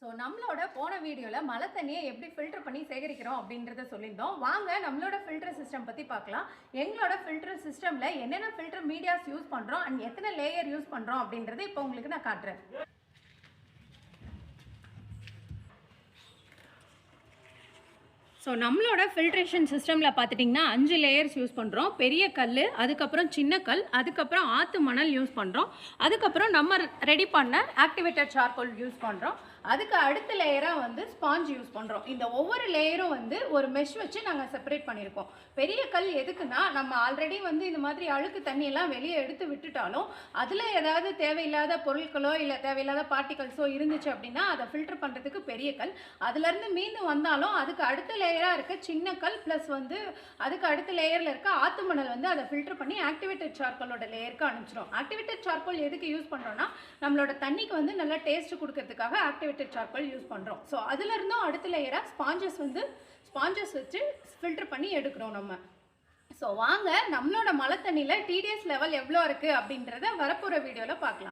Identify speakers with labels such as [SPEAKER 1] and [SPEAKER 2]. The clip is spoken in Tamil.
[SPEAKER 1] ஸோ நம்மளோட போன வீடியோவில் மழை தண்ணியை எப்படி ஃபில்டர் பண்ணி சேகரிக்கிறோம் அப்படின்றத சொல்லியிருந்தோம். வாங்க நம்மளோட ஃபில்டர் சிஸ்டம் பற்றி பார்க்கலாம். எங்களோட ஃபில்டர் சிஸ்டமில் என்னென்ன ஃபில்டர் மீடியாஸ் யூஸ் பண்ணுறோம் அண்ட் எத்தனை லேயர் யூஸ் பண்ணுறோம் அப்படின்றத இப்போ உங்களுக்கு நான் காட்டுறேன். ஸோ நம்மளோட ஃபில்ட்ரேஷன் சிஸ்டமில் பார்த்துட்டிங்கன்னா 5 லேயர்ஸ் யூஸ் பண்ணுறோம். பெரிய கல், அதுக்கப்புறம் சின்ன கல், அதுக்கப்புறம் ஆற்று மணல் யூஸ் பண்ணுறோம், அதுக்கப்புறம் நம்ம ரெடி பண்ண ஆக்டிவேட்டட் சார்கோல் யூஸ் பண்ணுறோம், அதுக்கு அடுத்த லேயராக வந்து ஸ்பாஞ்ச் யூஸ் பண்ணுறோம். இந்த ஒவ்வொரு லேயரும் வந்து ஒரு மெஷ் வச்சு நாங்கள் செப்பரேட் பண்ணியிருக்கோம். பெரிய கல் எதுக்குன்னா, நம்ம ஆல்ரெடி வந்து இந்த மாதிரி அழுக்கு தண்ணியெல்லாம் வெளியே எடுத்து விட்டுட்டாலும் அதில் ஏதாவது தேவையில்லாத பொருட்களோ இல்லை தேவையில்லாத பார்ட்டிகல்ஸோ இருந்துச்சு அப்படின்னா அதை ஃபில்டர் பண்ணுறதுக்கு பெரிய கல். அதுலேருந்து மீண்டும் வந்தாலும் அதுக்கு அடுத்த லேயராக இருக்க சின்ன கல் ப்ளஸ் வந்து அதுக்கு அடுத்த லேயரில் இருக்க ஆற்று மணல் வந்து அதை ஃபில்டர் பண்ணி ஆக்டிவேட்டட் சார்கோலோட லேயருக்கு அனுப்பிச்சிடும். ஆக்டிவேட்டட் சார்கோல் எதுக்கு யூஸ் பண்ணுறோன்னா, நம்மளோட தண்ணிக்கு வந்து நல்லா டேஸ்ட் கொடுக்கறதுக்காக ஆக்டிவேட்டட் சார்கோல் யூஸ் பண்ணுறோம். ஸோ அதுலேருந்தும் அடுத்த லேயராக ஸ்பாஞ்சஸ் வச்சு ஃபில்டர் பண்ணி எடுக்கிறோம் நம்ம. ஸோ வாங்க நம்மளோட மழை தண்ணியில் டிடிஎஸ் லெவல் எவ்வளோ இருக்குது அப்படின்றத வரப்போகிற வீடியோவில் பார்க்கலாம்.